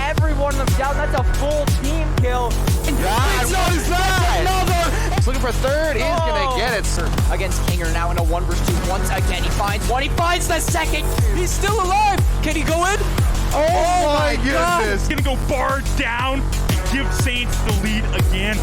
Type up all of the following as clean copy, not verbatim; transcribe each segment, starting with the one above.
every one of them down. That's a full team kill. Another! He's looking for a third. He's gonna get it, sir. Against Kinger now in a 1 versus 2. Once again, he finds one. He finds the second. He's still alive. Can he go in? Oh my goodness. He's gonna go bar down and give Saints the lead again.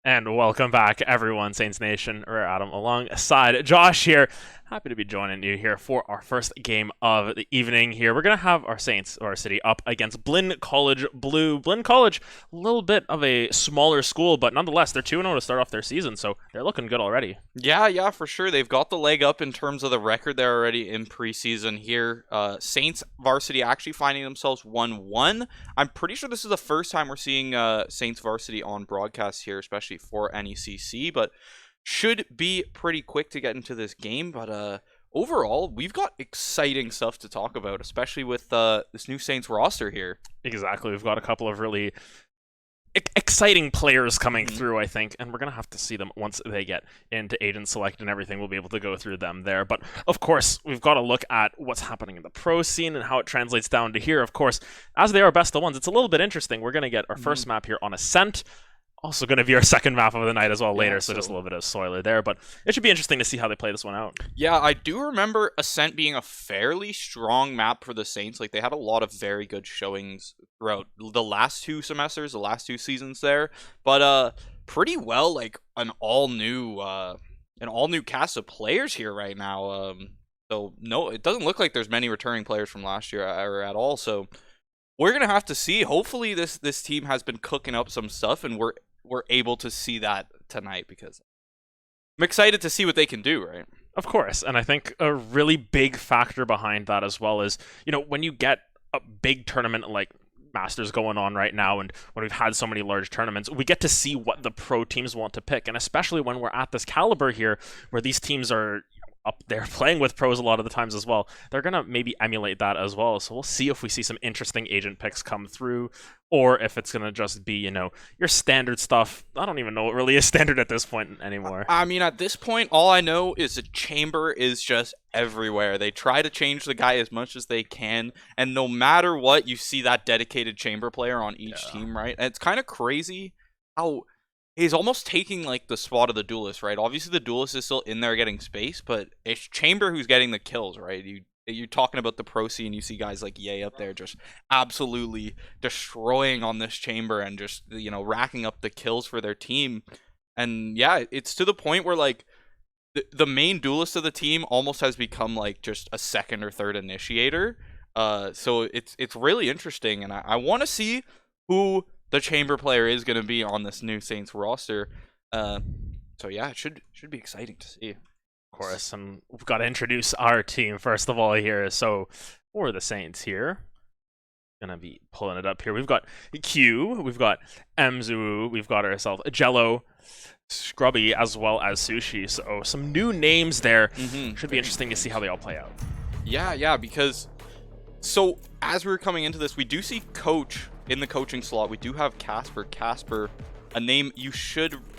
And welcome back, everyone, Saints Nation. We're Adam alongside Josh here. Happy to be joining you here for our first game of the evening here. We're going to have our Saints, or our city, up against Blinn College Blue. Blinn College, a little bit of a smaller school, but nonetheless, they're 2-0 to start off their season, so they're looking good already. Yeah, for sure. They've got the leg up in terms of the record. They're already in preseason here. Saints varsity actually finding themselves 1-1. I'm pretty sure this is the first time we're seeing Saints varsity on broadcast here, especially for NECC, but should be pretty quick to get into this game. But overall, we've got exciting stuff to talk about, especially with this new Saints roster here. Exactly. We've got a couple of really exciting players coming through, I think, and we're going to have to see them once they get into agent select and everything. We'll be able to go through them there. But, of course, we've got to look at what's happening in the pro scene and how it translates down to here. Of course, as they are best of ones, it's a little bit interesting. We're going to get our first map here on Ascent. Also going to be our second map of the night as well later, so just a little bit of spoiler there. But it should be interesting to see how they play this one out. Yeah, I do remember Ascent being a fairly strong map for the Saints. Like, they had a lot of very good showings throughout the last two semesters, the last two seasons there. But pretty well, like, an all-new cast of players here right now. So, no, it doesn't look like there's many returning players from last year or at all. So, we're going to have to see. Hopefully, this team has been cooking up some stuff, and we're able to see that tonight, because I'm excited to see what they can do, right? Of course, and I think a really big factor behind that as well is, you know, when you get a big tournament like Masters going on right now, and when we've had so many large tournaments, we get to see what the pro teams want to pick, and especially when we're at this caliber here, where these teams are up there playing with pros a lot of the times as well, they're going to maybe emulate that as well. So we'll see if we see some interesting agent picks come through, or if it's going to just be, you know, your standard stuff. I don't even know what really is standard at this point anymore. I mean, at this point, all I know is the chamber is just everywhere. They try to change the guy as much as they can, and no matter what, you see that dedicated chamber player on each team, right? And it's kind of crazy how he's almost taking, like, the spot of the duelist, right? Obviously, the duelist is still in there getting space, but it's Chamber who's getting the kills, right? You're talking about the pro scene, you see guys like Ye up there just absolutely destroying on this Chamber and just, you know, racking up the kills for their team. And, yeah, it's to the point where, like, the main duelist of the team almost has become, like, just a second or third initiator. So it's really interesting, and I want to see who the chamber player is going to be on this new Saints roster. So yeah, it should be exciting to see. Of course, and we've got to introduce our team first of all here. So for the Saints here, gonna be pulling it up here. We've got Q, we've got Mzu, we've got ourselves Jello, Scrubby, as well as Sushi. So some new names there. Should be interesting to see how they all play out. Yeah, because so as we were coming into this, we do see Coach in the coaching slot. We do have Casper, a name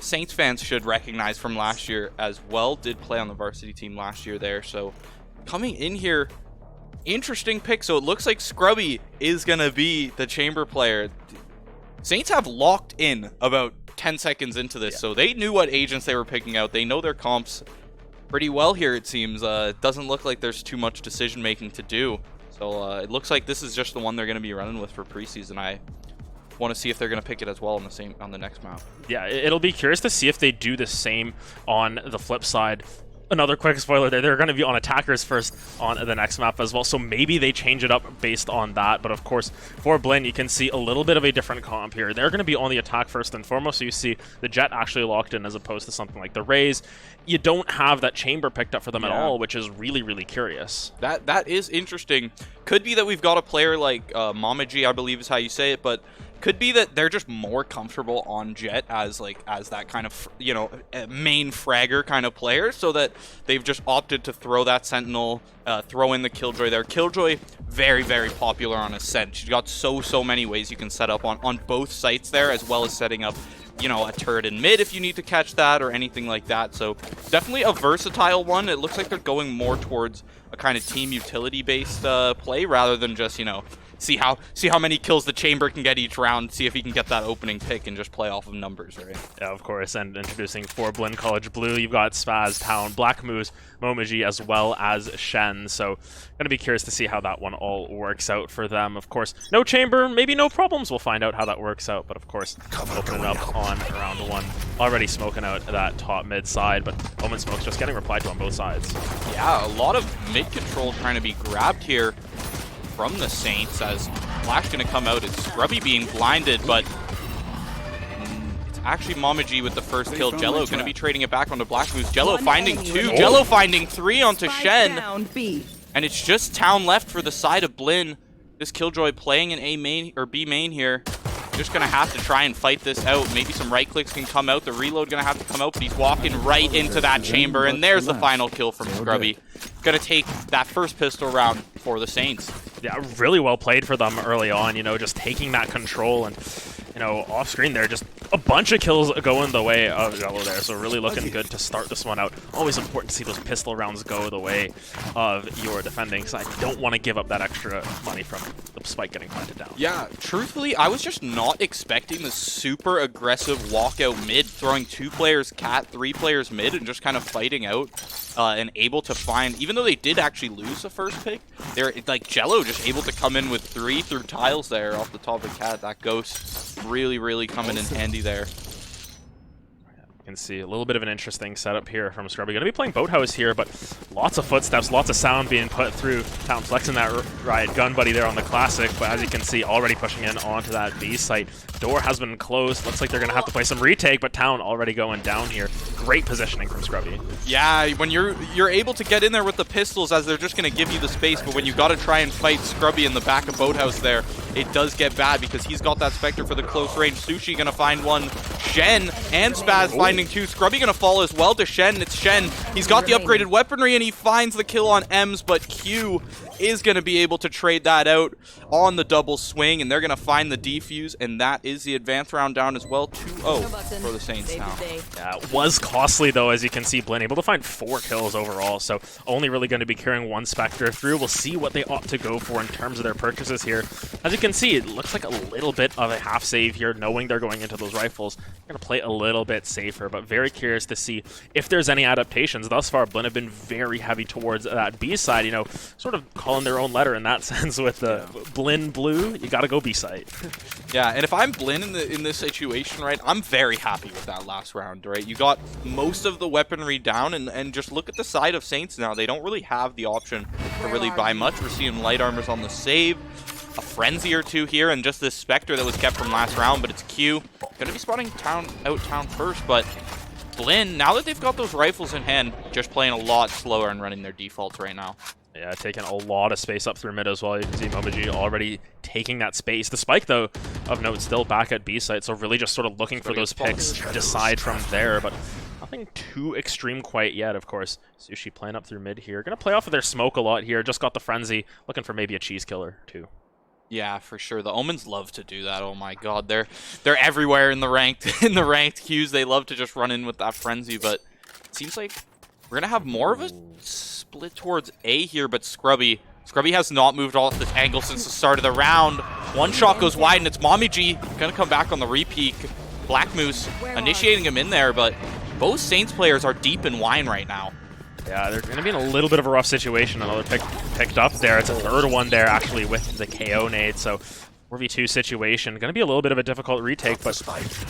Saints fans should recognize from last year as well. Did play on the varsity team last year there. So coming in here, interesting pick. So it looks like Scrubby is going to be the chamber player. Saints have locked in about 10 seconds into this. So they knew what agents they were picking out. They know their comps pretty well here, it seems. It doesn't look like there's too much decision making to do. So it looks like this is just the one they're going to be running with for preseason. I want to see if they're going to pick it as well on the next map. Yeah, it'll be curious to see if they do the same on the flip side. Another quick spoiler there, they're going to be on attackers first on the next map as well, so maybe they change it up based on that. But of course, for Blinn, you can see a little bit of a different comp here. They're going to be on the attack first and foremost, so you see the Jet actually locked in as opposed to something like the Rays. You don't have that chamber picked up for them at all, which is really, really curious. That is interesting. Could be that we've got a player like Mamaji, I believe is how you say it, but Could be that they're just more comfortable on Jet as that kind of, you know, main fragger kind of player, so that they've just opted to throw that Sentinel, throw in the Killjoy there. Killjoy, very, very popular on Ascent. She's got so many ways you can set up on both sites there, as well as setting up, you know, a turret in mid if you need to catch that or anything like that. So definitely a versatile one. It looks like they're going more towards a kind of team utility based play rather than just, you know, see how many kills the Chamber can get each round, see if he can get that opening pick and just play off of numbers, right? Yeah, of course. And introducing for Blinn College Blue, you've got Spaz, Town, Black Moose, Momiji, as well as Shen. So gonna be curious to see how that one all works out for them. Of course, no Chamber, maybe no problems. We'll find out how that works out. But of course, opening up on round 1. Already smoking out that top mid side, but Omen Smoke's just getting replied to on both sides. Yeah, a lot of mid control trying to be grabbed here from the Saints, as Flash gonna come out. It's Scrubby being blinded, but it's actually Momiji with the first kill. Jello gonna be trading it back onto Black Moose. Jello finding 2, Jello finding 3 onto Shen, and it's just Town left for the side of Blinn. This Killjoy playing an A main or B main here. Just gonna have to try and fight this out. Maybe some right clicks can come out. The reload gonna have to come out, but he's walking right into that chamber, and there's the final kill from Scrubby. Gonna take that first pistol round for the Saints. Yeah, really well played for them early on, you know, just taking that control and, you know, off screen there, just a bunch of kills going the way of Jello there, so really looking good to start this one out. Always important to see those pistol rounds go the way of your defending, because I don't want to give up that extra money from the spike getting planted down. Yeah, truthfully, I was just not expecting the super aggressive walkout mid, throwing 2 players cat, 3 players mid, and just kind of fighting out and able to find, even though they did actually lose the first pick, they're like Jello just able to come in with 3 through tiles there off the top of the cat. That ghost really coming in handy there. You can see a little bit of an interesting setup here from Scrubby. Going to be playing Boathouse here, but lots of footsteps, lots of sound being put through. Town flexing that riot gun buddy there on the Classic, but as you can see, already pushing in onto that B site. Door has been closed. Looks like they're going to have to play some retake, but Town already going down here. Great positioning from Scrubby. Yeah, when you're able to get in there with the pistols, as they're just going to give you the space, but when you got to try and fight Scrubby in the back of Boathouse there, it does get bad because he's got that Spectre for the close range. Sushi going to find one. Shen and Spaz finding 2. Scrubby going to fall as well to Shen. It's Shen. He's got the upgraded weaponry and he finds the kill on Ems, but Q is going to be able to trade that out on the double swing, and they're going to find the defuse, and that is the advanced round down as well. 2-0 for the Saints now. Yeah, it was costly though, as you can see. Blinn able to find 4 kills overall, so only really going to be carrying 1 Spectre through. We'll see what they opt to go for in terms of their purchases here. As you can see, it looks like a little bit of a half save here, knowing they're going into those rifles. They're going to play a little bit safer, but very curious to see if there's any adaptations. Thus far, Blinn have been very heavy towards that B side, you know, sort of calling their own letter in that sense with the Blinn Blue. You got to go B side. Yeah, and if I'm Blinn in this situation, right, I'm very happy with that last round, right? You got most of the weaponry down, and just look at the side of Saints now. They don't really have the option to really buy much. We're seeing light armors on the save, a frenzy or 2 here, and just this Spectre that was kept from last round, but it's Q. Gonna be spotting Town first, but Blinn, now that they've got those rifles in hand, just playing a lot slower and running their defaults right now. Yeah, taking a lot of space up through mid as well. You can see Momiji already taking that space. The Spike, though, of note, still back at B site, so really just sort of looking for those picks, decide from there, but nothing too extreme quite yet, of course. Sushi playing up through mid here. Gonna play off of their smoke a lot here. Just got the frenzy, looking for maybe a cheese killer, too. Yeah, for sure. The Omens love to do that. Oh my god, they're everywhere in the ranked queues. They love to just run in with that frenzy, but it seems like we're gonna have more of a split towards A here, but Scrubby has not moved off this angle since the start of the round. One shot goes wide, and it's Momiji gonna come back on the repeat. Black Moose initiating him in there, but both Saints players are deep in wine right now. Yeah, they're going to be in a little bit of a rough situation. Another pick picked up there. It's a third one there, actually, with the KO nade. So 4v2 situation. Going to be a little bit of a difficult retake, but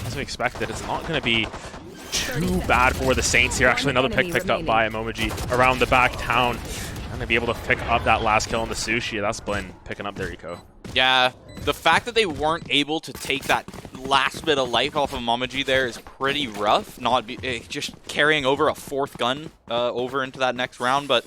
as we expected, it's not going to be too bad for the Saints here. Actually, another pick picked up by Momiji around the back. Town. Going to be able to pick up that last kill on the Sushi. That's Blinn picking up their eco. Yeah, the fact that they weren't able to take that last bit of life off of Momiji there is pretty rough. Just carrying over a 4th gun over into that next round, but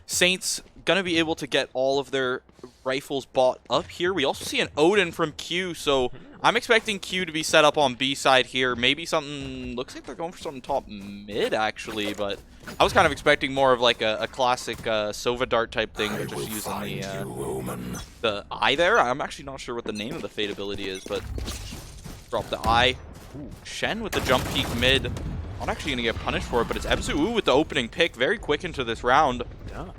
Saints going to be able to get all of their rifles bought up here. We also see an Odin from Q, so I'm expecting Q to be set up on B side here. Maybe something, looks like they're going for something top mid actually, but I was kind of expecting more of like a classic Sova Dart type thing, but just using the eye there. I'm actually not sure what the name of the Fate ability is, but drop the eye. Ooh, Shen with the jump peek mid. Not actually going to get punished for it, but it's Ebzu with the opening pick. Very quick into this round. Yeah.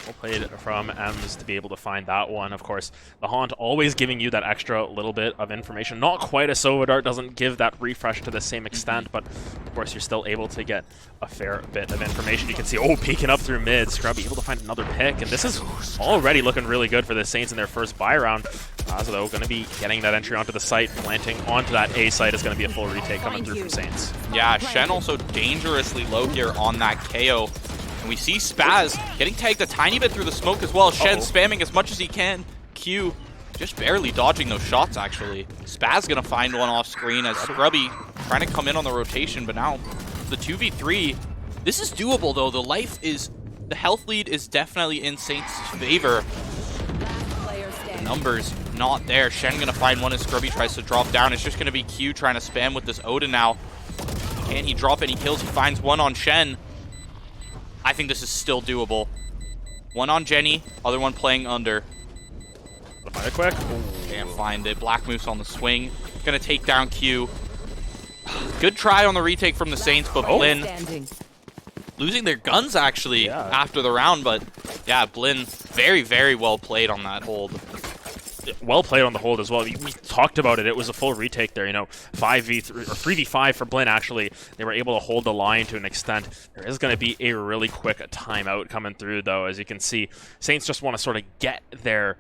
Well played from Ems to be able to find that one. Of course, the Haunt always giving you that extra little bit of information. Not quite as Sova Dart, doesn't give that refresh to the same extent, but of course you're still able to get a fair bit of information. You can see, oh, peeking up through mid. Scrubby able to find another pick, and this is already looking really good for the Saints in their first buy round. As though going to be getting that entry onto the site, planting onto that A site is going to be a full retake coming through from Saints. Yeah, Shen also dangerously low here on that KO. And we see Spaz getting tagged a tiny bit through the smoke as well. Shen spamming as much as he can. Q just barely dodging those shots, actually. Spaz going to find one off screen as Scrubby trying to come in on the rotation, but now the 2v3. This is doable, though. The health lead is definitely in Saints' favor. The numbers not there. Shen going to find one as Scrubby tries to drop down. It's just going to be Q trying to spam with this Odin now. Can he drop any kills? He finds one on Shen. I think this is still doable. One on Jenny, other one playing under. Fire quick. Can't find it. Black Moose on the swing. Gonna take down Q. Good try on the retake from the Saints, but Blinn losing their guns actually after the round. But yeah, Blinn very, very well played on that hold. Well played on the hold as well. We talked about it. It was a full retake there, you know, 5v3 or 3v5 for Blinn. Actually, they were able to hold the line to an extent. There is going to be a really quick timeout coming through, though. As you can see, Saints just want to sort of get their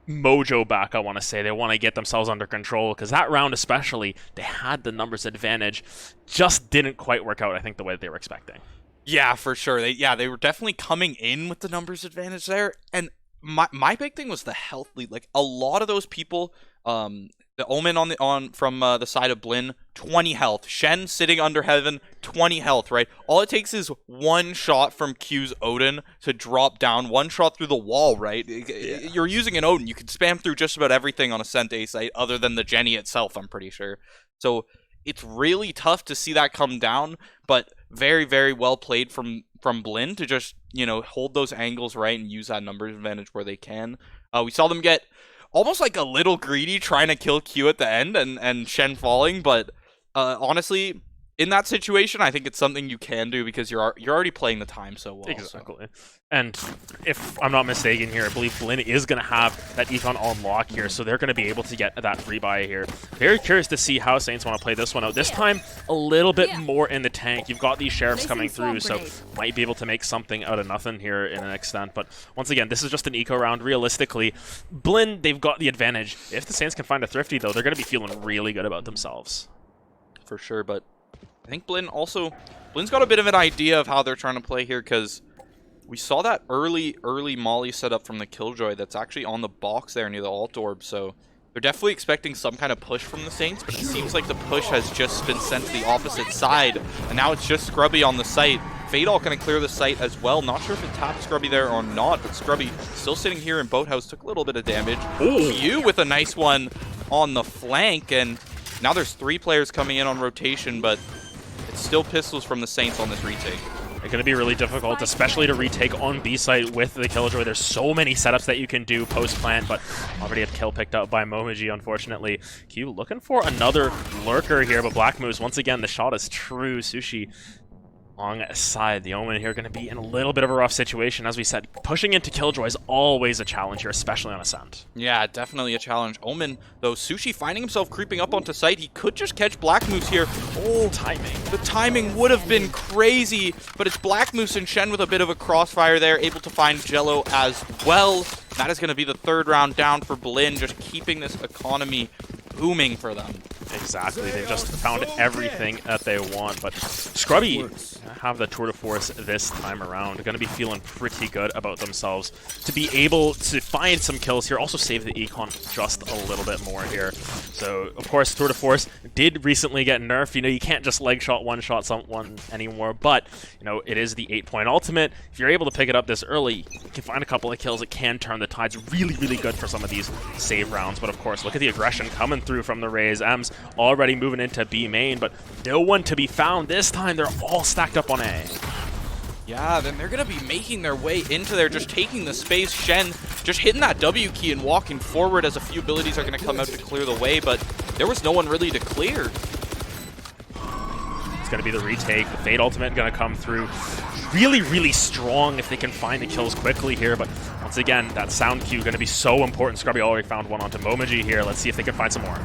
mojo back, I want to say. They want to get themselves under control, because that round especially, they had the numbers advantage. Just didn't quite work out, I think, the way that they were expecting. Yeah, for sure. They were definitely coming in with the numbers advantage there, and my big thing was the health lead. Like, a lot of those people, the Omen from the side of Blinn, 20 health. Shen sitting under Heaven, 20 health, right? All it takes is one shot from Q's Odin to drop down, one shot through the wall, right? Yeah. You're using an Odin. You can spam through just about everything on a Ascent A site other than the Jenny itself, I'm pretty sure. So it's really tough to see that come down, but very, very well played from Blinn to just, you know, hold those angles right and use that numbers advantage where they can. We saw them get almost like a little greedy trying to kill Q at the end and Shen falling, but honestly, in that situation, I think it's something you can do because you're already playing the time so well. Exactly. So. And if I'm not mistaken here, I believe Blinn is going to have that econ on lock here, so they're going to be able to get that rebuy here. Very curious to see how Saints want to play this one out. This time, a little bit more in the tank. You've got these sheriffs coming through, so might be able to make something out of nothing here in an extent. But once again, this is just an eco round. Realistically, Blinn, they've got the advantage. If the Saints can find a Thrifty, though, they're going to be feeling really good about themselves. For sure, but I think Blinn's got a bit of an idea of how they're trying to play here, because we saw that early Molly setup from the Killjoy that's actually on the box there near the alt orb, so they're definitely expecting some kind of push from the Saints, but it seems like the push has just been sent to the opposite side, and now it's just Scrubby on the site. Fatal going to clear the site as well. Not sure if it tapped Scrubby there or not, but Scrubby still sitting here in Boathouse, took a little bit of damage. Mew with a nice one on the flank, and now there's 3 players coming in on rotation, but it's still pistols from the Saints on this retake. It's going to be really difficult, especially to retake on B site with the Killjoy. There's so many setups that you can do post-plant, but already a kill picked up by Momiji, unfortunately. Q looking for another lurker here, but Black Moose, once again, the shot is true. Sushi alongside the Omen here, going to be in a little bit of a rough situation. As we said, pushing into Killjoy is always a challenge here, especially on Ascent. Yeah, definitely a challenge. Omen, though, Sushi finding himself creeping up onto site. He could just catch Black Moose here. Oh, timing. The timing would have been crazy, but it's Black Moose and Shen with a bit of a crossfire there, able to find Jello as well. That is going to be the 3rd round down for Blinn, just keeping this economy booming for them. Exactly, they've just found everything that they want, but Scrubby have the tour de force this time around. Going to be feeling pretty good about themselves to be able to find some kills here, also save the econ just a little bit more here. So, of course, tour de force did recently get nerfed. You know, you can't just leg shot, one-shot someone anymore, but, you know, it is the 8-point ultimate. If you're able to pick it up this early, you can find a couple of kills. It can turn the tides. Really, really good for some of these save rounds, but of course, look at the aggression coming through from the Rays. M's already moving into B main, but no one to be found this time. They're all stacked up on A. Yeah, then they're going to be making their way into there, just taking the space. Shen just hitting that W key and walking forward as a few abilities are going to come out to clear the way, but there was no one really to clear. It's going to be the retake. The Fade ultimate going to come through. Really, really strong if they can find the kills quickly here, but once again, that sound cue going to be so important. Scrubby already found one onto Momiji here. Let's see if they can find some more.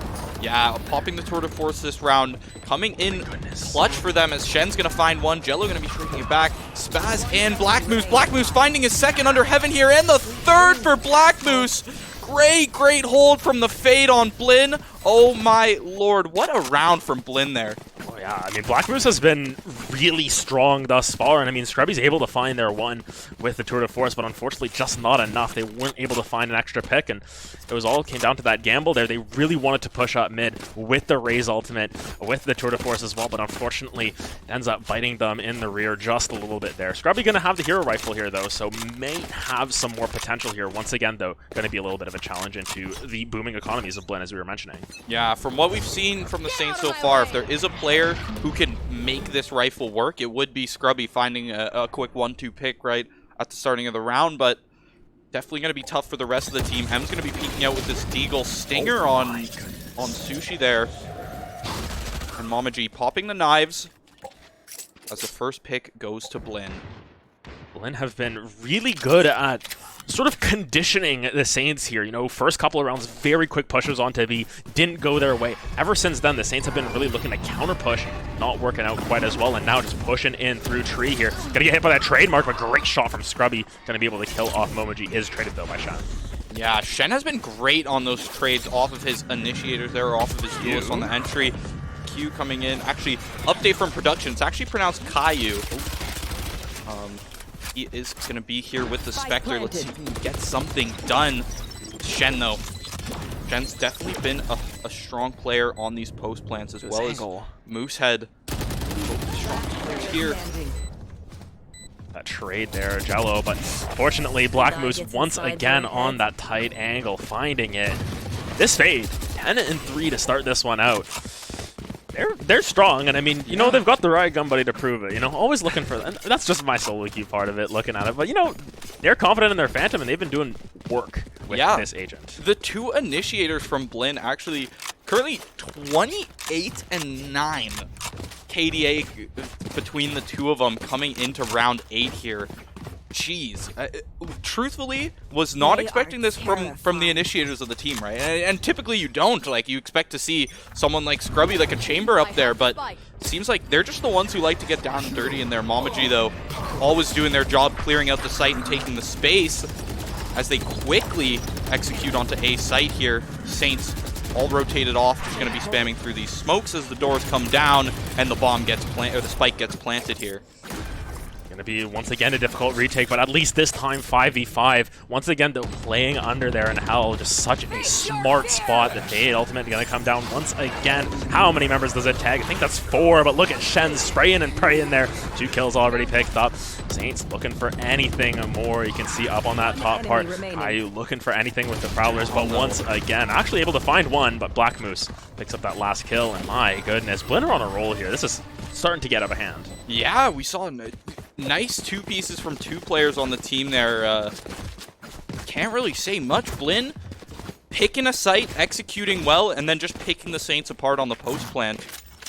Yeah, popping the tour de force this round, coming in clutch for them as Shen's going to find one. Jello going to be shrinking it back. Spaz and Black Moose. Black Moose finding his second under heaven here, and the third for Black Moose. Great, great hold from the Fade on Blinn. Oh my lord, what a round from Blinn there. Oh yeah, I mean, Black Moose has been really strong thus far, and I mean, Scrubby's able to find their one with the tour de force, but unfortunately just not enough. They weren't able to find an extra pick, and it was all came down to that gamble there. They really wanted to push up mid with the Raze ultimate, with the tour de force as well, but unfortunately it ends up biting them in the rear just a little bit there. Scrubby gonna have the hero rifle here though, so may have some more potential here. Once again though, gonna be a little bit of a challenge into the booming economies of Blinn, as we were mentioning. Yeah, from what we've seen from the Saints so far, if there is a player who can make this rifle work, it would be Scrubby finding a quick 1-2 pick right at the starting of the round, but definitely going to be tough for the rest of the team. M's going to be peeking out with this Deagle Stinger on Sushi there. And Momiji popping the knives as the first pick goes to Blinn. Blinn have been really good at sort of conditioning the Saints here. You know, first couple of rounds, very quick pushes onto B, didn't go their way. Ever since then, the Saints have been really looking to counter push, not working out quite as well, and now just pushing in through Tree here. Gonna get hit by that trademark, but great shot from Scrubby. Gonna be able to kill off Momiji. Is traded though by Shen. Yeah, Shen has been great on those trades off of his initiators there, off of his duelists on the entry. Q coming in. Actually, update from production. It's actually pronounced Caillou. He is going to be here with the Spectre. Let's see if he can get something done. Shen, though. Shen's definitely been a strong player on these post plants, as well as Moosehead. Strong players here. That trade there, Jello, but fortunately, Black Moose once again on that tight angle, finding it. This Fade, 10-3 to start this one out. They're strong, and I mean, you know, they've got the right gun buddy to prove it, you know, always looking for, and that's just my solo queue part of it, looking at it, but you know, they're confident in their Phantom, and they've been doing work with this agent. The two initiators from Blinn actually currently 28 and 9 KDA between the two of them coming into round 8 here. Jeez, truthfully, was not expecting this from the initiators of the team, right? And typically you don't. Like, you expect to see someone like Scrubby, like a Chamber up there, but seems like they're just the ones who like to get down and dirty in there. Momiji, though, always doing their job, clearing out the site and taking the space as they quickly execute onto A site here. Saints all rotated off, just going to be spamming through these smokes as the doors come down and the bomb gets planted, or the spike gets planted here. Gonna be once again a difficult retake, but at least this time 5v5. Once again, though, playing under there in hell, just such a smart spot. The Fade ultimate gonna come down once again. How many members does it tag? I think that's 4, but look at Shen spraying and praying there. 2 kills already picked up. Saints looking for anything more. You can see up on that top part. Caillou looking for anything with the Prowlers, but once again, actually able to find one, but Black Moose picks up that last kill, and my goodness, Blinn are on a roll here. This is starting to get out of hand. Yeah, we saw a nice 2 pieces from 2 players on the team there. Can't really say much. Blinn picking a site, executing well, and then just picking the Saints apart on the post plant.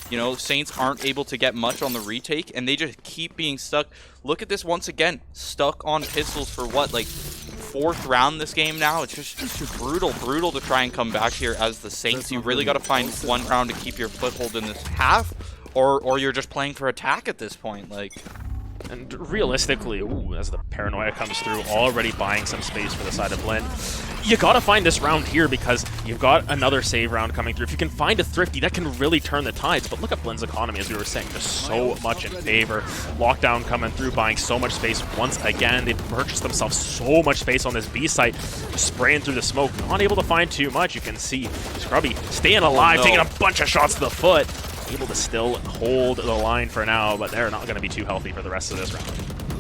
You know, Saints aren't able to get much on the retake, and they just keep being stuck. Look at this once again. Stuck on pistols for what, like 4th round this game now? It's just brutal to try and come back here as the Saints. You really got to find 1 round to keep your foothold in this half, or you're just playing for attack at this point. Like, And realistically, ooh, as the paranoia comes through, already buying some space for the side of Blinn. You gotta find this round here because you've got another save round coming through. If you can find a Thrifty, that can really turn the tides. But look at Blinn's economy, as we were saying, just so much in favor. Lockdown coming through, buying so much space once again. They've purchased themselves so much space on this B site, spraying through the smoke. Not able to find too much. You can see Scrubby staying alive, taking a bunch of shots to the foot. Able to still hold the line for now, but they're not going to be too healthy for the rest of this round.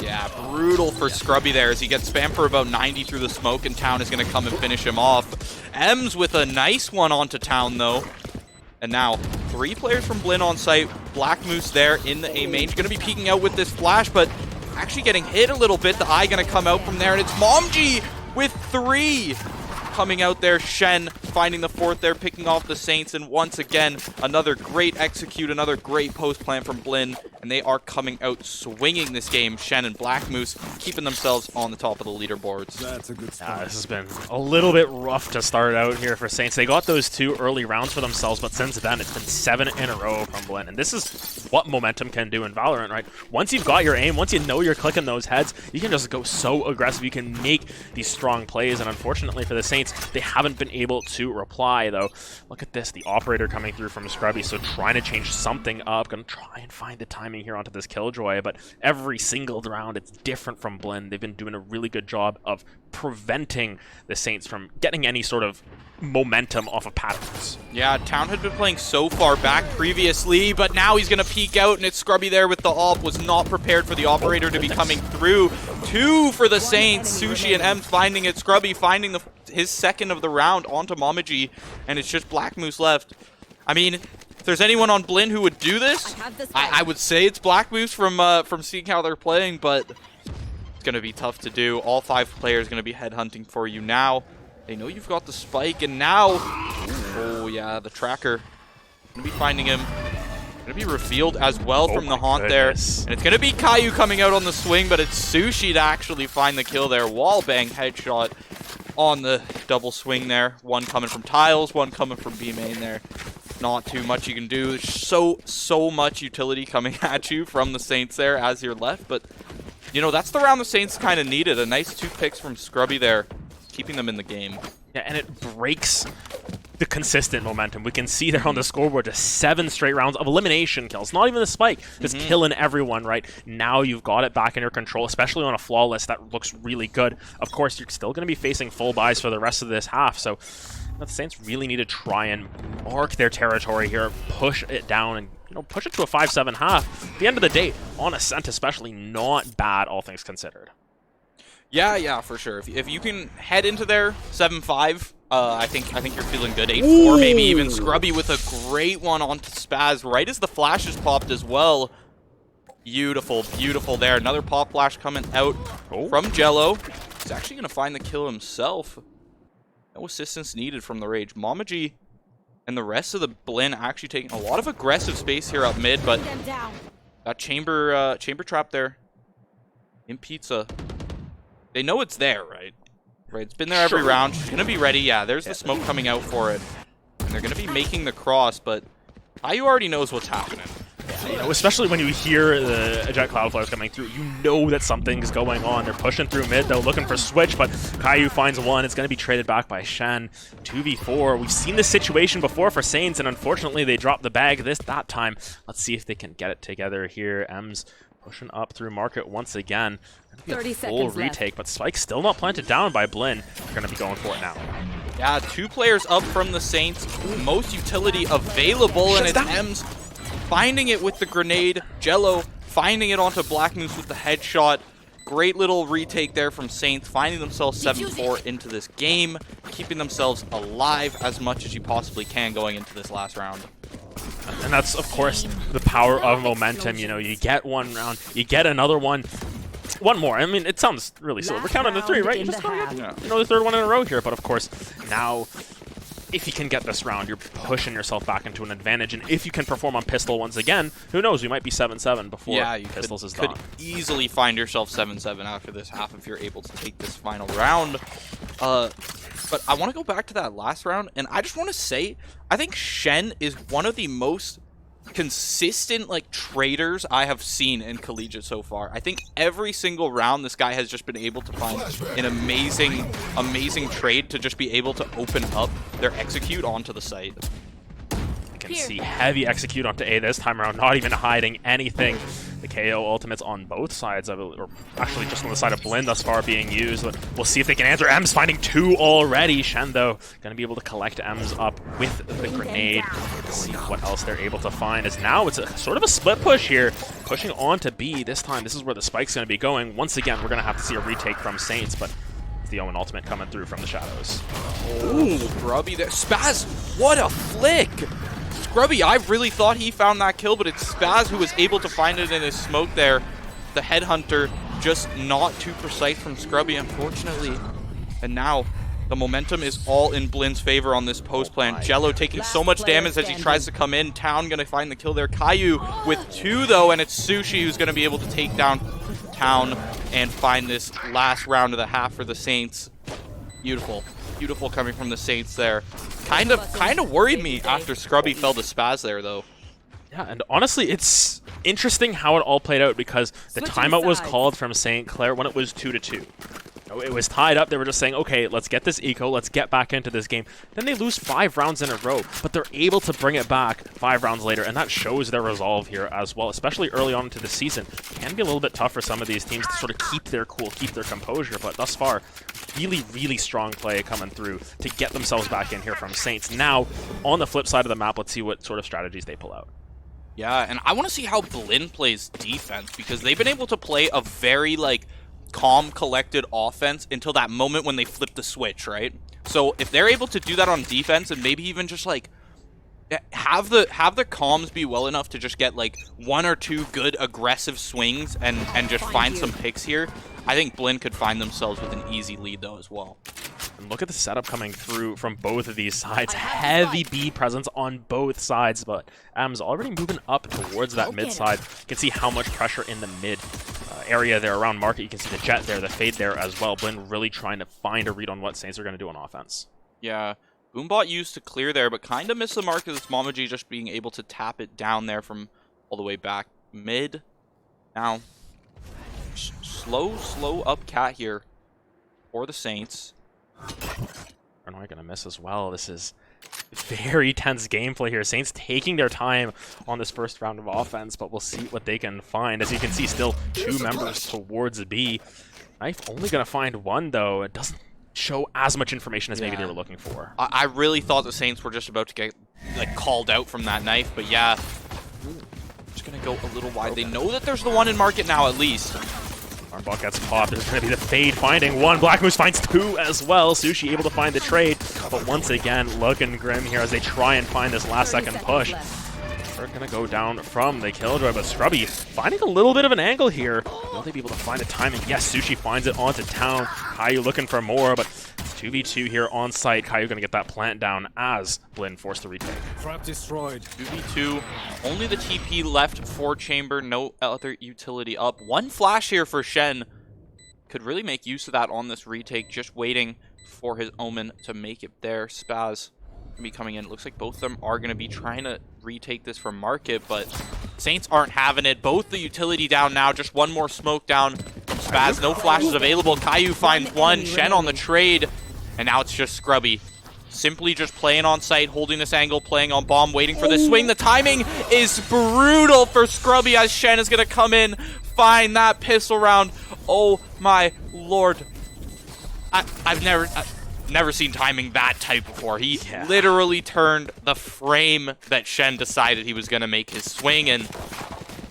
Yeah, brutal for Scrubby there as he gets spammed for about 90 through the smoke, and Town is going to come and finish him off. Ems with a nice one onto Town, though. And now, 3 players from Blinn on site. Black Moose there in the A main. He's going to be peeking out with this flash, but actually getting hit a little bit. The eye going to come out from there, and it's Momji with 3. Coming out there, Shen finding the 4th there, picking off the Saints, and once again, another great execute, another great post plan from Blinn, and they are coming out swinging this game. Shen and Black Moose keeping themselves on the top of the leaderboards. That's a good start. This has been a little bit rough to start out here for Saints. They got those 2 early rounds for themselves, but since then, it's been 7 in a row from Blinn, and this is what momentum can do in Valorant, right? Once you've got your aim, once you know you're clicking those heads, you can just go so aggressive. You can make these strong plays, and unfortunately for the Saints, they haven't been able to reply, though. Look at this, the operator coming through from Scrubby, so trying to change something up, gonna try and find the timing here onto this Killjoy, but every single round it's different from Blinn. They've been doing a really good job of preventing the Saints from getting any sort of momentum off of patterns. Yeah, Town had been playing so far back previously, but now he's going to peek out, and it's Scrubby there with the AWP. Was not prepared for the operator to be coming through. 2 for the Saints. Sushi and Ems finding it. Scrubby finding his 2nd of the round onto Momaji, and it's just Black Moose left. I mean, if there's anyone on Blinn who would do this, I would say it's Black Moose from seeing how they're playing, but it's going to be tough to do. All 5 players going to be headhunting for you now. They know you've got the spike, and now, oh yeah, the tracker gonna be finding him. Gonna be revealed as well from the haunt there, and it's gonna be Caillou coming out on the swing, but it's Sushi to actually find the kill there. Wallbang headshot on the double swing there. 1 coming from tiles, 1 coming from B main there. Not too much you can do. So much utility coming at you from the Saints there as you're left, but you know that's the round the Saints kind of needed. A nice 2 picks from Scrubby there, keeping them in the game. Yeah, and it breaks the consistent momentum. We can see there on the scoreboard just 7 straight rounds of elimination kills. Not even the spike, just killing everyone, right? Now you've got it back in your control, especially on a flawless that looks really good. Of course, you're still going to be facing full buys for the rest of this half, so the Saints really need to try and mark their territory here, push it down, and push it to a 5-7 half. At the end of the day, on Ascent especially, not bad, all things considered. Yeah, for sure. If you can head into there 7-5, I think you're feeling good. 8-4, maybe even. Scrubby with a great one onto Spaz right as the flash is popped as well. Beautiful there. Another pop flash coming out from Jello. He's actually going to find the kill himself. No assistance needed from the Rage. Momaji and the rest of the Blinn actually taking a lot of aggressive space here up mid, but that chamber trap there in Pizza. They know it's there, right? It's been there every round. She's going to be ready. Yeah, there's the smoke coming out for it. And they're going to be making the cross, but Caillou already knows what's happening. Yeah, especially when you hear the Jet Cloudflowers coming through, you know that something's going on. They're pushing through mid, though, looking for switch, but Caillou finds one. It's going to be traded back by Shen. 2v4. We've seen this situation before for Saints, and unfortunately they dropped the bag that time. Let's see if they can get it together here. Ems pushing up through market once again. 30 full seconds retake, but Spike's still not planted down by Blinn. They're going to be going for it now. Yeah, 2 players up from the Saints. Most utility available, and it's Ems finding it with the grenade. Jello finding it onto Black Moose with the headshot. Great little retake there from Saints, finding themselves 7-4 into this game, keeping themselves alive as much as you possibly can going into this last round. And that's, of course, the power of momentum. You get 1 round, you get another one. 1 more. I mean, it sounds really silly. We're counting to 3, right? You just gotta get, the 3rd one in a row here. But of course, now, if you can get this round, you're pushing yourself back into an advantage. And if you can perform on Pistol once again, who knows? We might be 7-7 before Pistols is done. Could easily find yourself 7-7 after this half if you're able to take this final round. But I want to go back to that last round, and I just want to say, I think Shen is one of the most consistent like traders I have seen in collegiate so far. I think every single round this guy has just been able to find an amazing trade to just be able to open up their execute onto the site. You can see heavy execute onto A this time around, not even hiding anything. The KO ultimates on both sides of it, or actually just on the side of Blinn thus far being used. We'll see if they can answer. M's finding 2 already. Shen, though, going to be able to collect M's up with the grenade. Let's see what else they're able to find. As now it's a sort of a split push here, pushing on to B. This time, this is where the spike's going to be going. Once again, we're going to have to see a retake from Saints, but it's the Omen ultimate coming through from the shadows. Ooh, Grubby there. Spaz, what a flick! Grubby, I really thought he found that kill, but it's Spaz who was able to find it in his smoke there. The headhunter just not too precise from Scrubby, unfortunately. And now the momentum is all in Blinn's favor on this post plan. Jello taking so much damage as he tries to come in. Town gonna find the kill there. Caillou with 2 though, and it's Sushi who's gonna be able to take down Town and find this last round of the half for the Saints. Beautiful. Beautiful coming from the Saints there. Kind of worried me after Scrubby fell to Spaz there, though. Yeah, and honestly, it's interesting how it all played out because the timeout was called from St. Clair when it was 2-2. It was tied up. They were just saying, okay, let's get this eco, let's get back into this game. Then they lose 5 rounds in a row, but they're able to bring it back 5 rounds later, and that shows their resolve here as well, especially early on into the season. It can be a little bit tough for some of these teams to sort of keep their cool, keep their composure, but thus far, really, really strong play coming through to get themselves back in here from Saints. Now, on the flip side of the map, let's see what sort of strategies they pull out. Yeah, and I want to see how Blinn plays defense, because they've been able to play a very, like, calm, collected offense until that moment when they flip the switch, right? So if they're able to do that on defense and maybe even just like have the comms be well enough to just get like 1 or 2 good aggressive swings and just find some picks here, I think Blinn could find themselves with an easy lead though as well. And look at the setup coming through from both of these sides. Heavy B presence on both sides, but M's already moving up towards that mid side. You can see how much pressure in the mid area there around market. You can see the jet there, the fade there as well. Blinn really trying to find a read on what Saints are going to do on offense. Yeah, Boombot used to clear there, but kind of missed the mark as Momoji just being able to tap it down there from all the way back mid. Now, slow up cat here for the Saints. Are not going to miss as well. This is very tense gameplay here. Saints taking their time on this first round of offense, but we'll see what they can find. As you can see, still 2 members towards B. Knife only going to find 1, though. It doesn't show as much information as maybe they were looking for. I really thought the Saints were just about to get like called out from that knife, but yeah. Just going to go a little wide. They know that there's the one in market now, at least. Armbot gets popped. There's going to be the fade finding 1. Black Moose finds 2 as well. Sushi able to find the trade, but once again, looking grim here as they try and find this last second push. They're going to go down from the Killjoy, but Scrubby finding a little bit of an angle here. Will they be able to find the timing? Yes, Sushi finds it onto Town. Caillou looking for more, but 2v2 here on site. Caillou going to get that plant down as Blinn forced the retake. Trap destroyed. 2v2. Only the TP left for Chamber. No other utility up. 1 flash here for Shen. Could really make use of that on this retake. Just waiting for his Omen to make it there. Spaz be coming in. It looks like both of them are going to be trying to retake this from market, but Saints aren't having it. Both the utility down now. Just 1 more smoke down from Spaz. No flashes available. Caillou finds 1. Shen on the trade. And now it's just Scrubby. Simply just playing on site, holding this angle, playing on bomb, waiting for the swing. The timing is brutal for Scrubby as Shen is going to come in, find that pistol round. Oh my lord. I've never seen timing that tight before. He literally turned the frame that Shen decided he was going to make his swing, and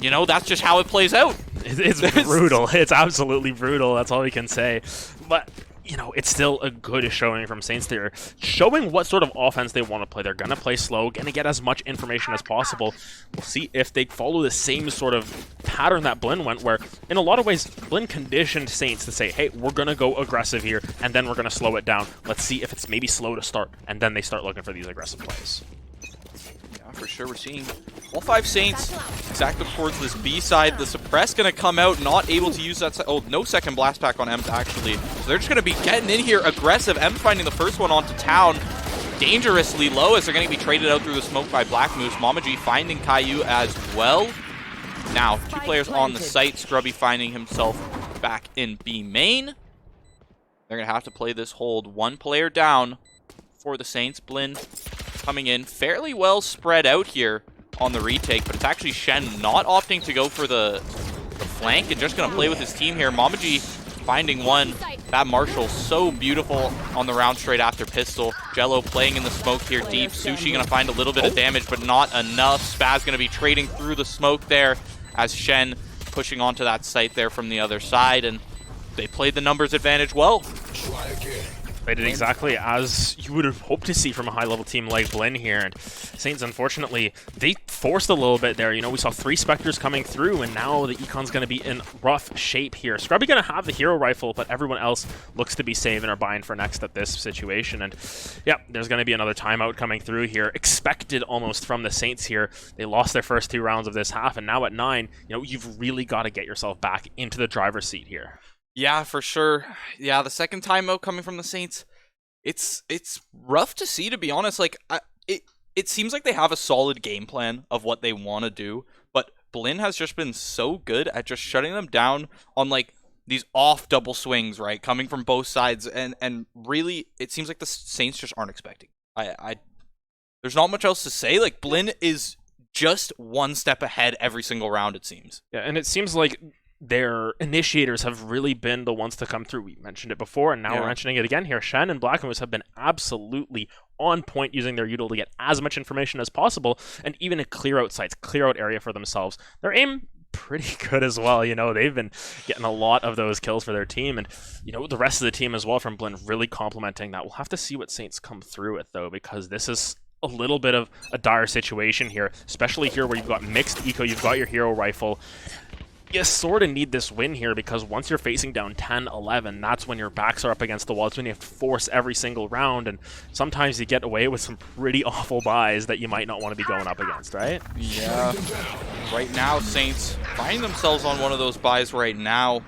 you know, that's just how it plays out. It's brutal. It's absolutely brutal. That's all we can say. But you know, it's still a good showing from Saints there, showing what sort of offense they want to play. They're going to play slow, going to get as much information as possible. We'll see if they follow the same sort of pattern that Blinn went, where in a lot of ways, Blinn conditioned Saints to say, hey, we're going to go aggressive here, and then we're going to slow it down. Let's see if it's maybe slow to start, and then they start looking for these aggressive plays. Yeah, for sure. We're seeing all 5 Saints exact up towards this B side. The Suppress going to come out, not able to use that. Oh, no second blast pack on Ems, actually. So they're just going to be getting in here aggressive. Ems finding the first one onto Town. dangerously low as they're going to be traded out through the smoke by Black Moose. Mama G finding Caillou as well. Now, 2 players on the site. Scrubby finding himself back in B main. They're going to have to play this hold. 1 player down for the Saints. Blinn coming in fairly well spread out here on the retake, but it's actually Shen not opting to go for the flank and just going to play with his team here. Mama G finding one. That Marshall so beautiful on the round straight after pistol. Jello playing in the smoke here deep. Sushi going to find a little bit of damage, but not enough. Spaz going to be trading through the smoke there as Shen pushing onto that site there from the other side, and they played the numbers advantage well. Played it exactly as you would have hoped to see from a high-level team like Blinn here. And Saints, unfortunately, they forced a little bit there. You know, we saw 3 Spectres coming through, and now the Econ's going to be in rough shape here. Scrubby going to have the hero rifle, but everyone else looks to be saving or buying for next at this situation. And yeah, there's going to be another timeout coming through here. Expected almost from the Saints here. They lost their first 2 rounds of this half, and now at 9, you know, you've really got to get yourself back into the driver's seat here. Yeah, for sure. Yeah, the second timeout coming from the Saints, it's rough to see, to be honest. Like, it seems like they have a solid game plan of what they want to do, but Blinn has just been so good at just shutting them down on, like, these off double swings, right, coming from both sides, and really, it seems like the Saints just aren't expecting. There's not much else to say. Like, Blinn is just 1 step ahead every single round, it seems. Yeah, and it seems like their initiators have really been the ones to come through. We mentioned it before, and now we're mentioning it again here. Shen and Black Moose have been absolutely on point using their util to get as much information as possible, and even to clear out sites, clear out area for themselves. Their aim pretty good as well. You know, they've been getting a lot of those kills for their team, and you know, the rest of the team as well from Blinn really complimenting that. We'll have to see what Saints come through with, though, because this is a little bit of a dire situation here, especially here where you've got mixed eco, you've got your hero rifle. You sort of need this win here, because once you're facing down 10-11, that's when your backs are up against the wall. It's when you have to force every single round, and sometimes you get away with some pretty awful buys that you might not want to be going up against, right? Yeah. Right now, Saints finding themselves on one of those buys right now.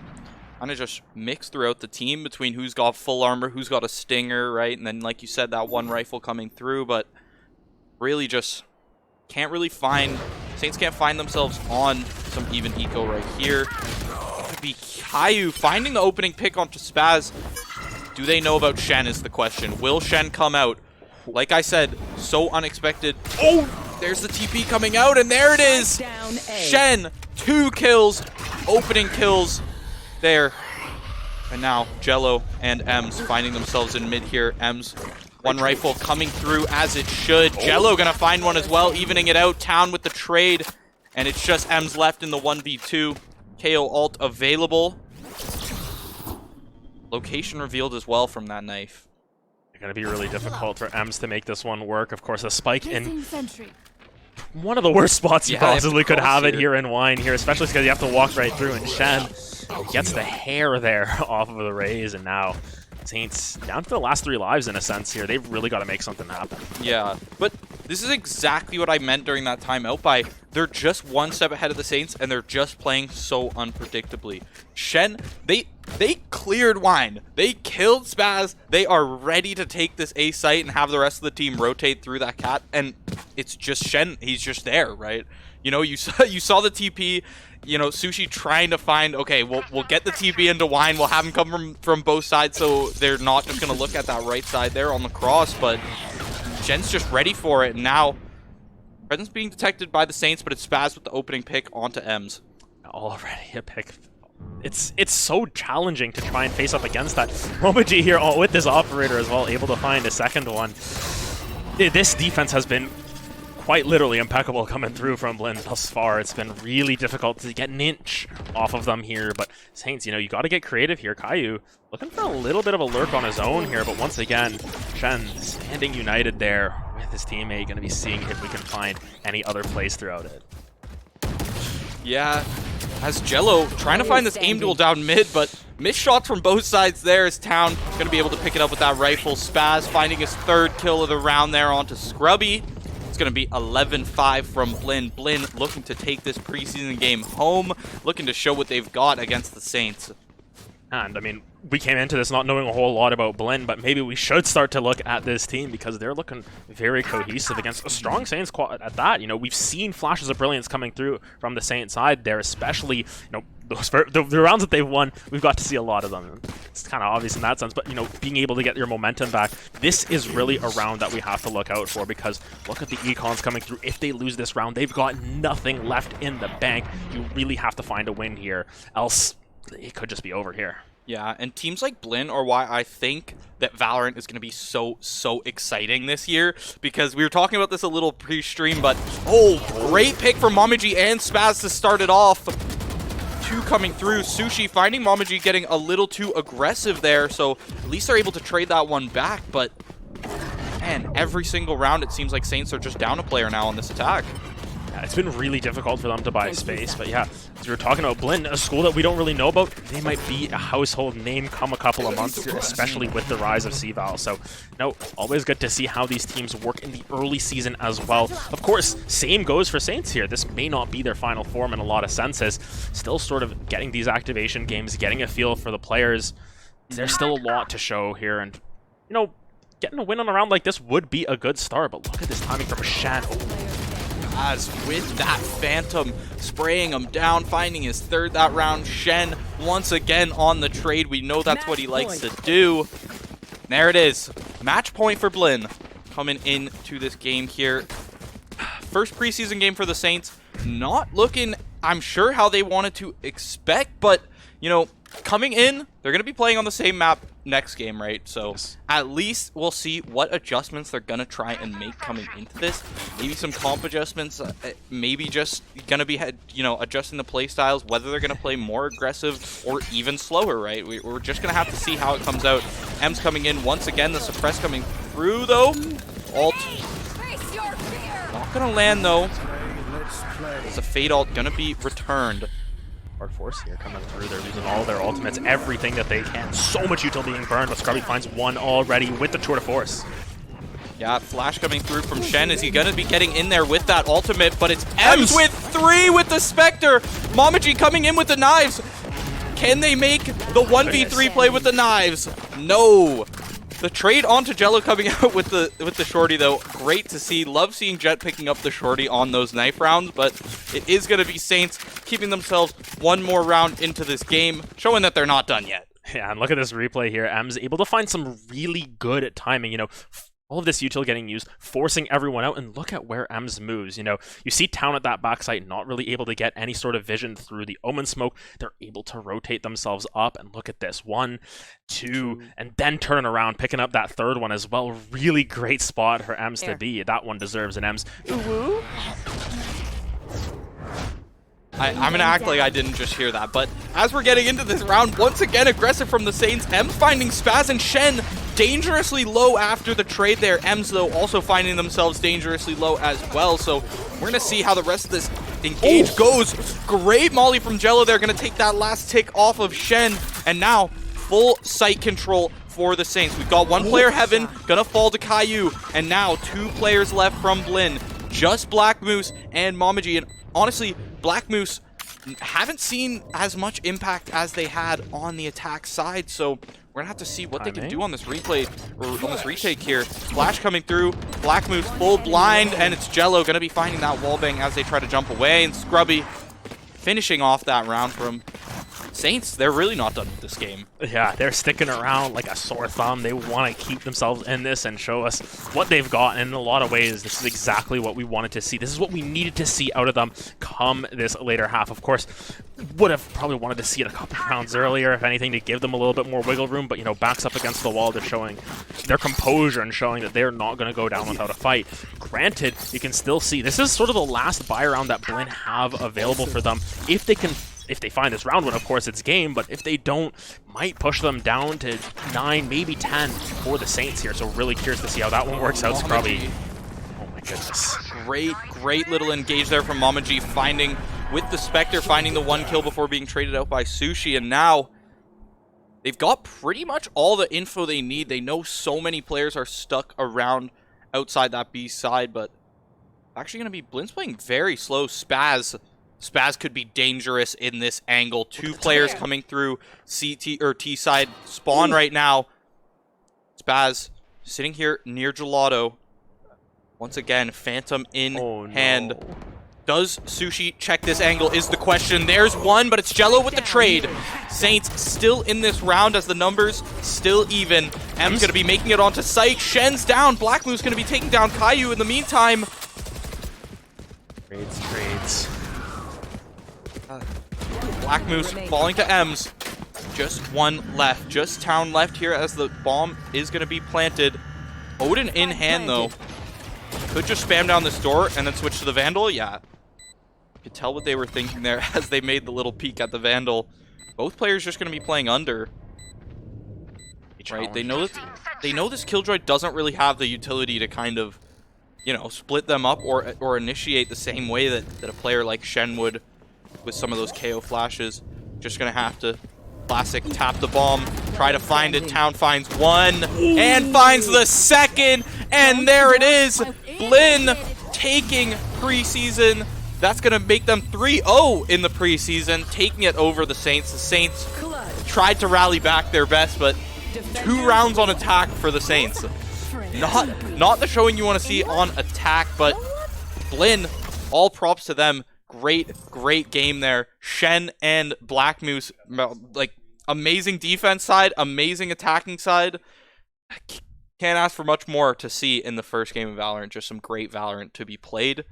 Kind of just mixed throughout the team between who's got full armor, who's got a stinger, right? And then, like you said, that 1 rifle coming through, but really just can't really find... Saints can't find themselves on some even eco right here. Could be Caillou finding the opening pick onto Spaz. Do they know about Shen is the question. Will Shen come out? Like I said, so unexpected. Oh, there's the TP coming out, and there it is. Shen, 2 kills, opening kills there. And now Jello and Ems finding themselves in mid here. Ems, 1 rifle coming through as it should. Jello gonna find one as well, evening it out. Town with the trade, and it's just Ems left in the 1v2. KO ult available. Location revealed as well from that knife. It's gonna be really difficult for Ems to make this one work. Of course, a spike in one of the worst spots you possibly could have it here in Wine here, especially because you have to walk right through, and Shen gets the hair there off of the raise, and now Saints down to the last 3 lives in a sense here. They've really got to make something happen. Yeah, but this is exactly what I meant during that timeout by they're just 1 step ahead of the Saints, and they're just playing so unpredictably. Shen, they cleared Wine. They killed Spaz. They are ready to take this A site and have the rest of the team rotate through that cat, and it's just Shen. He's just there, right? You know, you saw the TP. You know, Sushi trying to find, okay, we'll get the TP into Wine. We'll have him come from both sides, so they're not just going to look at that right side there on the cross. But Shen's just ready for it. And now, presence being detected by the Saints, but it's Spaz with the opening pick onto Ems. Already a pick. It's so challenging to try and face up against that. Momoji here, with this operator as well, able to find a second one. This defense has been quite literally impeccable coming through from Blinn thus far. It's been really difficult to get an inch off of them here, but Saints, you know, you got to get creative here. Caillou looking for a little bit of a lurk on his own here, but once again, Shen standing united there with his teammate, going to be seeing if we can find any other plays throughout it. Yeah, as Jello trying to find this aim duel down mid, but missed shots from both sides there as Town going to be able to pick it up with that rifle. Spaz finding his 3rd kill of the round there onto Scrubby. It's going to be 11-5 from Blinn. Blinn looking to take this preseason game home, looking to show what they've got against the Saints. And I mean, we came into this not knowing a whole lot about Blinn, but maybe we should start to look at this team because they're looking very cohesive against a strong Saints squad at that. You know, we've seen flashes of brilliance coming through from the Saints side there, especially, you know, the rounds that they've won, we've got to see a lot of them. It's kind of obvious in that sense, but, you know, being able to get your momentum back, this is really a round that we have to look out for because look at the Econs coming through. If they lose this round, they've got nothing left in the bank. You really have to find a win here, else it could just be over here. Yeah, and teams like Blinn are why I think that Valorant is going to be so exciting this year, because we were talking about this a little pre-stream, but great pick from Momiji and Spaz to start it off. Two coming through. Sushi finding Momiji getting a little too aggressive there, so at least they're able to trade that one back, but man, every single round it seems like Saints are just down a player now on this attack. Yeah, it's been really difficult for them to buy space, but yeah, as we were talking about Blinn, a school that we don't really know about, they might be a household name come a couple of months here, especially with the rise of CVAL. So, no, always good to see how these teams work in the early season as well. Of course, same goes for Saints here. This may not be their final form in a lot of senses. Still sort of getting these activation games, getting a feel for the players. There's still a lot to show here, and, you know, getting a win on a round like this would be a good start, but look at this timing from Shan. As with that Phantom spraying him down, finding his third that round. Shen once again on the trade. We know that's what he likes to do. There it is. Match point for Blinn coming into this game here. First preseason game for the Saints. Not looking, I'm sure, how they wanted to expect, but, you know, coming in, they're going to be playing on the same map next game, right? So at least we'll see what adjustments they're going to try and make coming into this. Maybe some comp adjustments, maybe just going to be, you know, adjusting the play styles, whether they're going to play more aggressive or even slower, right? We're just going to have to see how it comes out. M's coming in once again, the suppress coming through though. Alt. Not going to land though. It's a fade alt going to be returned. Hard force here coming through. They're using all their ultimates, everything that they can. So much util being burned, but Scrubby finds one already with the tour de force. Yeah, flash coming through from Shen. Is he going to be getting in there with that ultimate? But it's Ems with 3 with the Spectre. Momiji coming in with the knives. Can they make the 1v3 play with the knives? No. The trade onto Jello coming out with the shorty though. Great to see. Love seeing Jet picking up the shorty on those knife rounds, but it is going to be Saints keeping themselves one more round into this game, showing that they're not done yet. Yeah, and look at this replay here. M's able to find some really good timing, you know, all of this util getting used, forcing everyone out, and look at where M's moves. You know, you see Town at that backside not really able to get any sort of vision through the Omen smoke. They're able to rotate themselves up, and look at this. 1, 2, and then turn around, picking up that third one as well. Really great spot for M's to be. That one deserves an M's. Ooh-woo. I'm going to act like I didn't just hear that, but as we're getting into this round, once again aggressive from the Saints. M's finding Spaz and Shen dangerously low after the trade there. M's, though, also finding themselves dangerously low as well, so we're going to see how the rest of this engage goes. Great molly from Jello there, going to take that last tick off of Shen, and now full sight control for the Saints. We've got one player Heaven, going to fall to Caillou, and now 2 players left from Blinn. Just Black Moose and Momiji, and honestly, Black Moose haven't seen as much impact as they had on the attack side, so we're gonna have to see what they can do on this replay, or on this retake here. Flash coming through, Black Moose full blind, and it's Jello gonna be finding that wallbang as they try to jump away, and Scrubby finishing off that round from Saints. They're really not done with this game. Yeah, they're sticking around like a sore thumb. They want to keep themselves in this and show us what they've got. And in a lot of ways, this is exactly what we wanted to see. This is what we needed to see out of them come this later half. Of course, would have probably wanted to see it a couple rounds earlier, if anything, to give them a little bit more wiggle room. But, you know, backs up against the wall, they're showing their composure and showing that they're not going to go down without a fight. Granted, you can still see this is sort of the last buy round that Blinn have available for them. If they find this round win, of course, it's game, but if they don't, might push them down to 9, maybe 10 for the Saints here. So really curious to see how that one works out. Scrubby. Oh my goodness. Great little engage there from Momiji, finding with the Spectre, finding the 1 kill before being traded out by Sushi, and now they've got pretty much all the info they need. They know so many players are stuck around outside that B side, but actually going to be Blinn's playing very slow. Spaz Spaz could be dangerous in this angle. 2 players coming through CT or T side spawn right now. Spaz sitting here near Gelato. Once again, Phantom in hand. Does Sushi check this angle is the question. There's one, but it's Jello with the trade. Saints still in this round as the numbers still even. M's going to be making it onto site. Shen's down. Black Moose going to be taking down Caillou in the meantime. Trades. Black Moose falling to M's. Just one left. Just Town left here as the bomb is going to be planted. Odin in hand, though. Could just spam down this door and then switch to the Vandal. Yeah. You could tell what they were thinking there as they made the little peek at the Vandal. Both players just going to be playing under. Right? They know this Killjoy doesn't really have the utility to kind of, you know, split them up or initiate the same way that a player like Shen would with some of those KO flashes. Just going to have to classic tap the bomb, try to find it. Town finds one and finds the second, and there it is. Blinn taking preseason. That's going to make them 3-0 in the preseason, taking it over the Saints. The Saints tried to rally back their best, but 2 rounds on attack for the Saints. Not the showing you want to see on attack, but Blinn, all props to them. Great game there. Shen and Black Moose, like, amazing defense side, amazing attacking side. Can't ask for much more to see in the first game of Valorant. Just some great Valorant to be played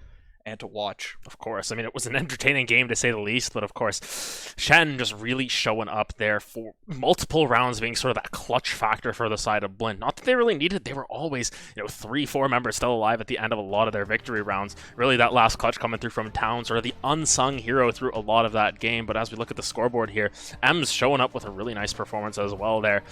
and to watch. Of course. I mean, it was an entertaining game to say the least, but of course, Shen just really showing up there for multiple rounds, being sort of that clutch factor for the side of Blinn. Not that they really needed, they were always, 3-4 members still alive at the end of a lot of their victory rounds. Really, that last clutch coming through from Town, sort of the unsung hero through a lot of that game. But as we look at the scoreboard here, M's showing up with a really nice performance as well there.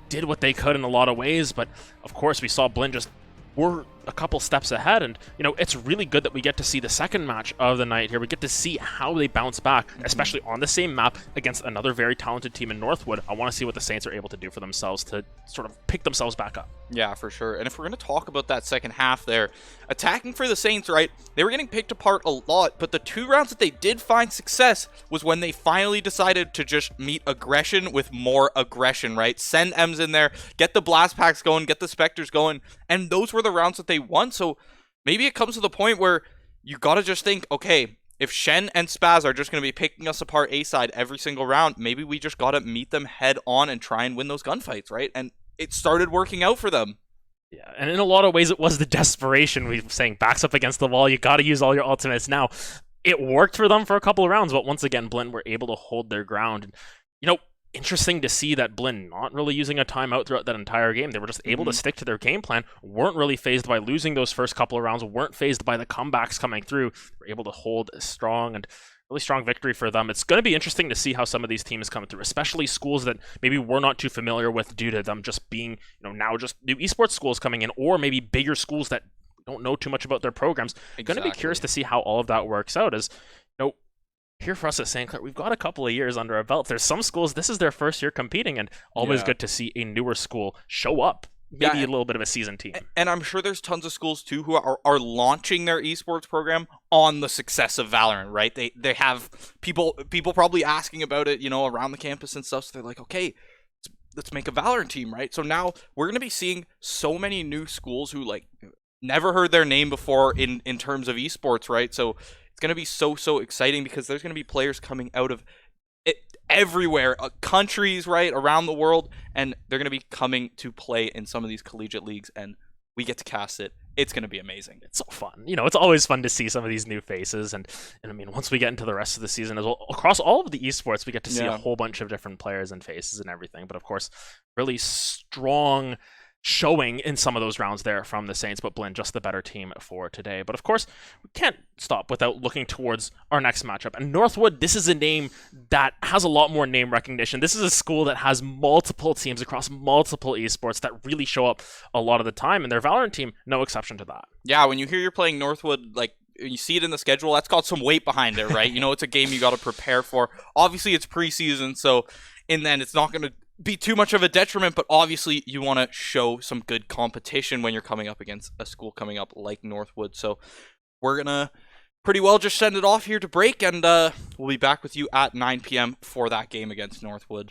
Did what they could in a lot of ways, but of course, we saw Blinn just were a couple steps ahead, and it's really good that we get to see the second match of the night here. We get to see how they bounce back, especially on the same map against another very talented team in Northwood. I want to see what the Saints are able to do for themselves to sort of pick themselves back up. Yeah, for sure. And if we're going to talk about that second half there, attacking for the Saints, right, they were getting picked apart a lot, but the 2 rounds that they did find success was when they finally decided to just meet aggression with more aggression, right? Send M's in there, get the blast packs going, get the Spectres going, and those were the rounds that they won. So maybe it comes to the point where you got to just think, okay, if Shen and Spaz are just going to be picking us apart A-side every single round, maybe we just got to meet them head on and try and win those gunfights, right? And it started working out for them. Yeah, and in a lot of ways, it was the desperation. We were saying backs up against the wall, you got to use all your ultimates now. It worked for them for a couple of rounds, but once again, Blinn were able to hold their ground. And, interesting to see that Blinn not really using a timeout throughout that entire game. They were just able to stick to their game plan, weren't really phased by losing those first couple of rounds, weren't phased by the comebacks coming through. They were able to hold a strong and really strong victory for them. It's going to be interesting to see how some of these teams come through, especially schools that maybe we're not too familiar with due to them just being, now just new esports schools coming in, or maybe bigger schools that don't know too much about their programs. Exactly. Going to be curious to see how all of that works out. As here for us at St. Clair, we've got a couple of years under our belt. There's some schools, this is their first year competing, and always good to see a newer school show up. Maybe a little bit of a seasoned team. And I'm sure there's tons of schools, too, who are launching their esports program on the success of Valorant, right? They have people probably asking about it, around the campus and stuff, so they're like, okay, let's make a Valorant team, right? So now we're going to be seeing so many new schools who, never heard their name before in terms of esports, right? So it's going to be so exciting because there's going to be players coming out of it everywhere, countries, right, around the world, and they're going to be coming to play in some of these collegiate leagues, and we get to cast it. It's going to be amazing. It's so fun. It's always fun to see some of these new faces, and I mean, once we get into the rest of the season as well, across all of the esports, we get to see a whole bunch of different players and faces and everything, but of course, really strong showing in some of those rounds there from the Saints, but Blinn just the better team for today. But of course, we can't stop without looking towards our next matchup. And Northwood, this is a name that has a lot more name recognition. This is a school that has multiple teams across multiple esports that really show up a lot of the time, and their Valorant team, no exception to that. Yeah, when you hear you're playing Northwood, you see it in the schedule, that's got some weight behind it, right? It's a game you got to prepare for. Obviously, it's preseason, so in the end, it's not going to be too much of a detriment, but obviously you want to show some good competition when you're coming up against a school coming up like Northwood. So we're gonna pretty well just send it off here to break, and we'll be back with you at 9 p.m. for that game against Northwood.